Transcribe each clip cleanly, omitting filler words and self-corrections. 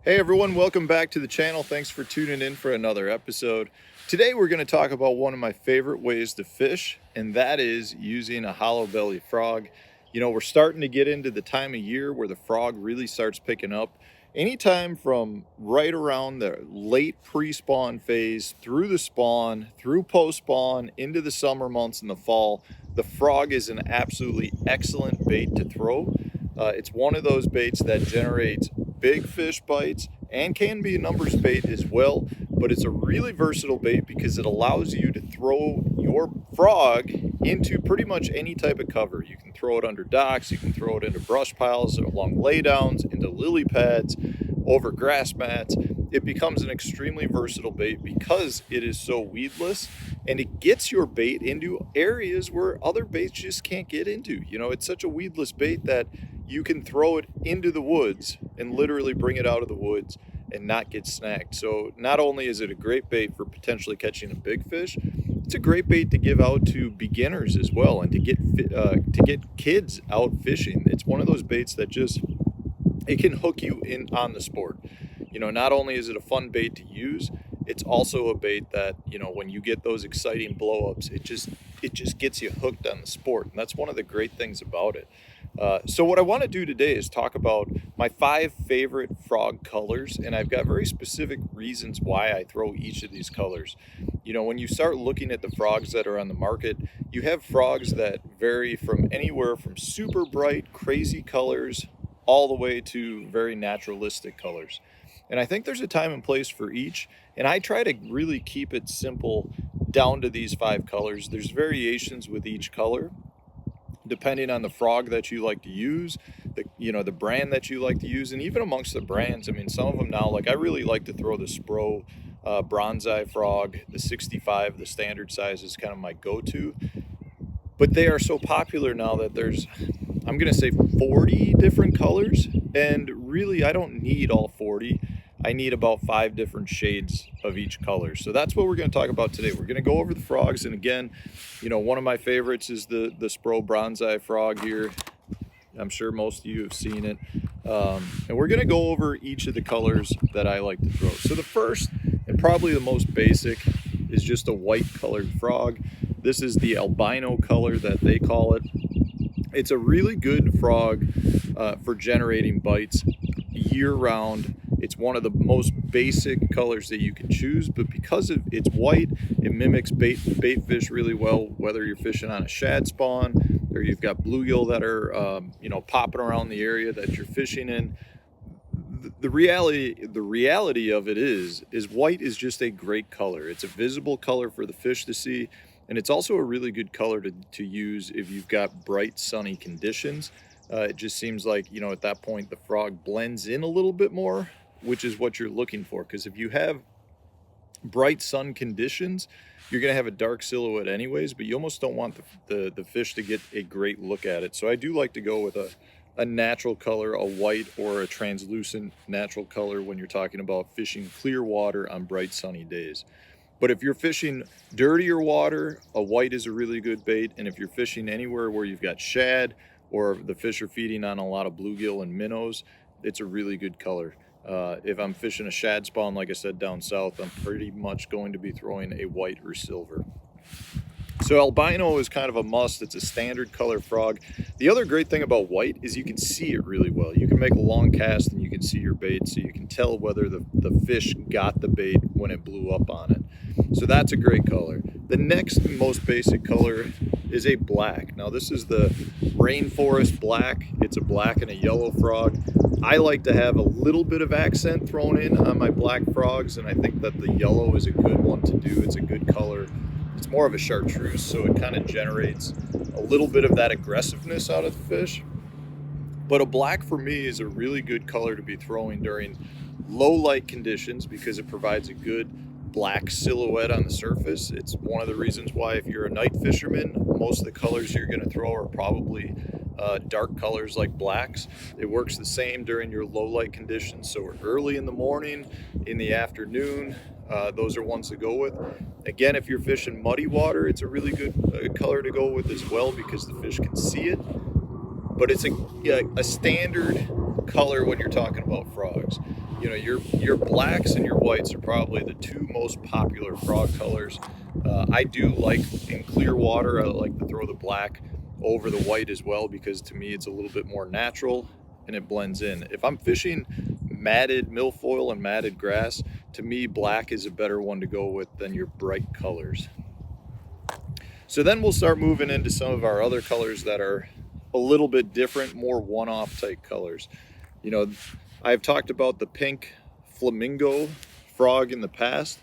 Hey everyone, welcome back to the channel. Thanks for tuning in for another episode. Today we're going to talk about one of my favorite ways to fish, and that is using a hollow belly frog. You know, we're starting to get into the time of year where the frog really starts picking up. Anytime from right around the late pre-spawn phase, through the spawn, through post-spawn, into the summer months and the fall, the frog is an absolutely excellent bait to throw. It's one of those baits that generates big fish bites and can be a numbers bait as well, but it's a really versatile bait because it allows you to throw your frog into pretty much any type of cover. You can throw it under docks, you can throw it into brush piles, along laydowns, into lily pads, over grass mats. It becomes an extremely versatile bait because it is so weedless, and it gets your bait into areas where other baits just can't get into. You know, it's such a weedless bait that you can throw it into the woods and literally bring it out of the woods and not get snagged. So not only is it a great bait for potentially catching a big fish, it's a great bait to give out to beginners as well, and to get kids out fishing. It's one of those baits that just, it can hook you in on the sport. You know, not only is it a fun bait to use, it's also a bait that, you know, when you get those exciting blow-ups, it just gets you hooked on the sport, and that's one of the great things about it. So what I want to do today is talk about my 5 favorite frog colors, and I've got very specific reasons why I throw each of these colors. You know, when you start looking at the frogs that are on the market, you have frogs that vary from anywhere from super bright, crazy colors all the way to very naturalistic colors. And I think there's a time and place for each, and I try to really keep it simple down to these 5 colors. There's variations with each color depending on the frog that you like to use, the brand that you like to use, and even amongst the brands. I mean, some of them now, like I really like to throw the Spro bronze-eye frog. The 65, the standard size, is kind of my go-to. But they are so popular now that there's, I'm gonna say 40 different colors, and really I don't need all 40. I need about 5 different shades of each color. So that's what we're going to talk about today. We're going to go over the frogs, and again, you know, one of my favorites is the Spro bronze-eye frog here. I'm sure most of you have seen it. And we're going to go over each of the colors that I like to throw. So the first, and probably the most basic, is just a white colored frog. This is the albino color that they call it. It's a really good frog for generating bites year-round. It's one of the most basic colors that you can choose, but because it's white, it mimics bait fish really well, whether you're fishing on a shad spawn or you've got bluegill that are popping around the area that you're fishing in. The reality of it is white is just a great color. It's a visible color for the fish to see, and it's also a really good color to use if you've got bright sunny conditions. It just seems like, you know, at that point the frog blends in a little bit more, which is what you're looking for, because if you have bright sun conditions, you're going to have a dark silhouette anyways, but you almost don't want the fish to get a great look at it. So I do like to go with a natural color, a white or a translucent natural color when you're talking about fishing clear water on bright sunny days. But if you're fishing dirtier water, a white is a really good bait. And if you're fishing anywhere where you've got shad or the fish are feeding on a lot of bluegill and minnows, it's a really good color. If I'm fishing a shad spawn, like I said, down south, I'm pretty much going to be throwing a white or silver. So albino is kind of a must. It's a standard color frog. The other great thing about white is you can see it really well. You can make a long cast and you can see your bait, so you can tell whether the fish got the bait when it blew up on it. So that's a great color. The next most basic color is a black. Now this is the rainforest black. It's a black and a yellow frog. I like to have a little bit of accent thrown in on my black frogs, and I think that the yellow is a good one to do. It's a good color. It's more of a chartreuse, so it kind of generates a little bit of that aggressiveness out of the fish. But a black for me is a really good color to be throwing during low light conditions because it provides a good black silhouette on the surface. It's one of the reasons why, if you're a night fisherman, most of the colors you're going to throw are probably dark colors like blacks. It works the same during your low light conditions, so early in the morning, in the afternoon, those are ones to go with. Again, if you're fishing muddy water, it's a really good color to go with as well because the fish can see it. But it's a standard color when you're talking about frogs. You know, your blacks and your whites are probably the two most popular frog colors. I do like, in clear water, I like to throw the black over the white as well, because to me it's a little bit more natural and it blends in. If I'm fishing matted milfoil and matted grass, to me black is a better one to go with than your bright colors. So then we'll start moving into some of our other colors that are a little bit different, more one-off type colors. You know, I've talked about the pink flamingo frog in the past.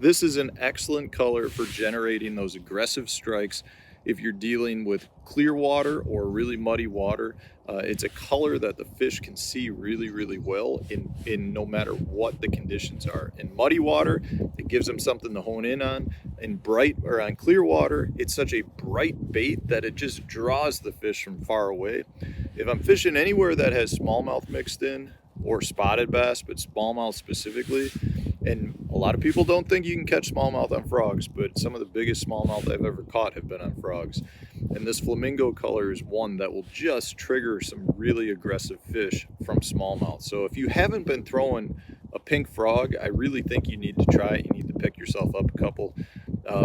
This is an excellent color for generating those aggressive strikes if you're dealing with clear water or really muddy water. It's a color that the fish can see really, really well in no matter what the conditions are. In muddy water, it gives them something to hone in on. In bright or on clear water, it's such a bright bait that it just draws the fish from far away. If I'm fishing anywhere that has smallmouth mixed in, or spotted bass, but smallmouth specifically, and a lot of people don't think you can catch smallmouth on frogs, but some of the biggest smallmouth I've ever caught have been on frogs. And this flamingo color is one that will just trigger some really aggressive fish from smallmouth. So if you haven't been throwing a pink frog, I really think you need to try it. You need to pick yourself up a couple.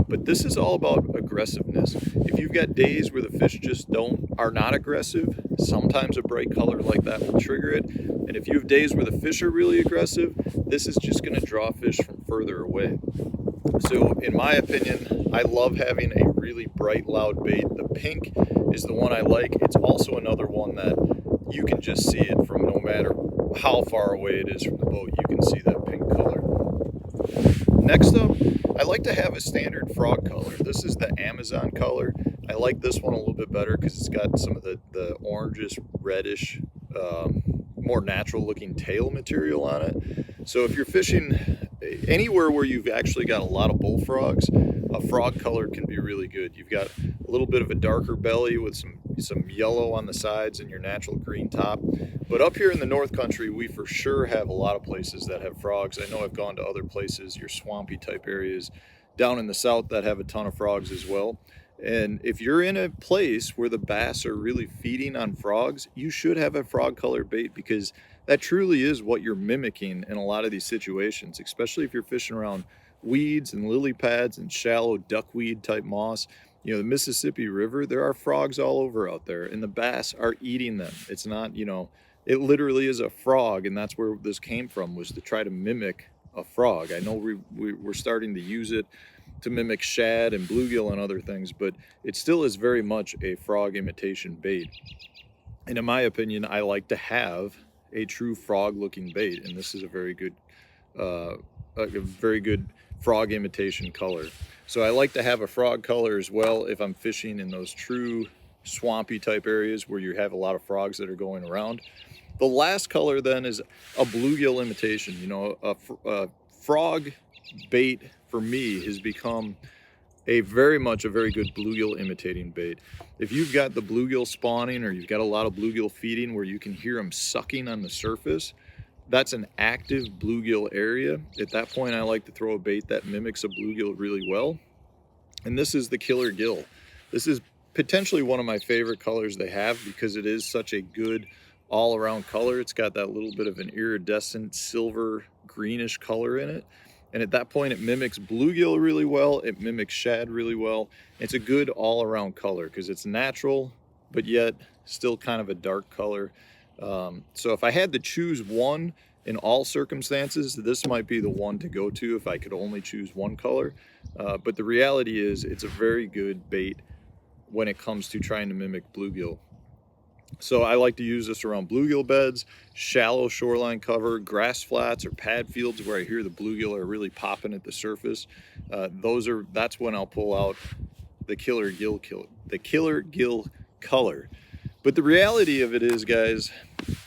But this is all about aggressiveness. If you've got days where the fish just are not aggressive, sometimes a bright color like that will trigger it. And if you have days where the fish are really aggressive, this is just going to draw fish from further away. So in my opinion, I love having a really bright, loud bait. The pink is the one I like. It's also another one that you can just see it from no matter how far away it is from the boat. You can see that pink color. Next up, I like to have a standard frog color. This is the Amazon color. I like this one a little bit better because it's got some of the orangish, reddish, more natural looking tail material on it. So if you're fishing anywhere where you've actually got a lot of bullfrogs, a frog color can be really good. You've got a little bit of a darker belly with some yellow on the sides and your natural green top. But up here in the North Country, we for sure have a lot of places that have frogs. I know I've gone to other places, your swampy type areas down in the South, that have a ton of frogs as well. And if you're in a place where the bass are really feeding on frogs, you should have a frog color bait, because that truly is what you're mimicking in a lot of these situations, especially if you're fishing around weeds and lily pads and shallow duckweed type moss. You know, the Mississippi River, there are frogs all over out there, and the bass are eating them. It's not, you know, it literally is a frog, and that's where this came from, was to try to mimic a frog. I know we're starting to use it to mimic shad and bluegill and other things, but it still is very much a frog imitation bait. And in my opinion, I like to have a true frog looking bait, and this is a very good frog imitation color. So I like to have a frog color as well if I'm fishing in those true swampy type areas where you have a lot of frogs that are going around. The last color then is a bluegill imitation. You know, a frog bait for me has become very much a very good bluegill imitating bait. If you've got the bluegill spawning, or you've got a lot of bluegill feeding where you can hear them sucking on the surface, that's an active bluegill area. At that point, I like to throw a bait that mimics a bluegill really well. And this is the Killergill. This is potentially one of my favorite colors they have, because it is such a good all-around color. It's got that little bit of an iridescent silver greenish color in it. And at that point, it mimics bluegill really well. It mimics shad really well. It's a good all-around color because it's natural, but yet still kind of a dark color. So if I had to choose one in all circumstances, this might be the one to go to if I could only choose one color. But the reality is, it's a very good bait when it comes to trying to mimic bluegill. So I like to use this around bluegill beds, shallow shoreline cover, grass flats, or pad fields where I hear the bluegill are really popping at the surface. That's when I'll pull out the Killergill color. But the reality of it is, guys,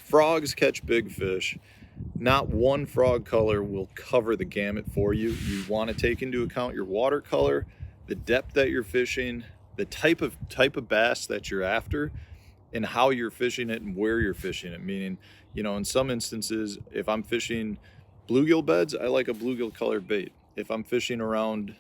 frogs catch big fish. Not one frog color will cover the gamut for you. You want to take into account your water color, the depth that you're fishing, the type of bass that you're after, and how you're fishing it and where you're fishing it. Meaning, you know, in some instances, if I'm fishing bluegill beds, I like a bluegill colored bait. If I'm fishing around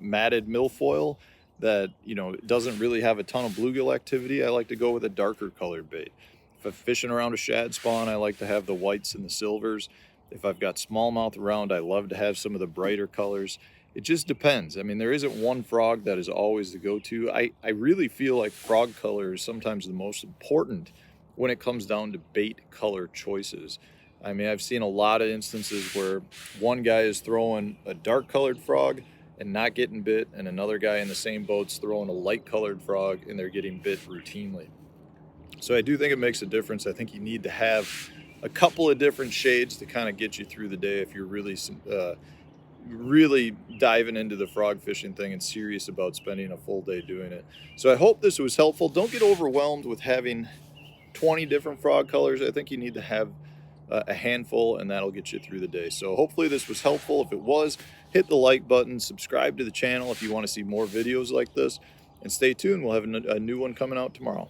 matted milfoil that, you know, doesn't really have a ton of bluegill activity, I like to go with a darker colored bait. If I'm fishing around a shad spawn, I like to have the whites and the silvers. If I've got smallmouth around, I love to have some of the brighter colors. It just depends. I mean, there isn't one frog that is always the go-to. I really feel like frog color is sometimes the most important when it comes down to bait color choices. I mean, I've seen a lot of instances where one guy is throwing a dark colored frog and not getting bit, and another guy in the same boat's throwing a light colored frog and they're getting bit routinely. So I do think it makes a difference. I think you need to have a couple of different shades to kind of get you through the day if you're really diving into the frog fishing thing and serious about spending a full day doing it. So I hope this was helpful. Don't get overwhelmed with having 20 different frog colors. I think you need to have a handful, and that'll get you through the day. So hopefully this was helpful. If it was, hit the like button, subscribe to the channel if you want to see more videos like this, and stay tuned. We'll have a new one coming out tomorrow.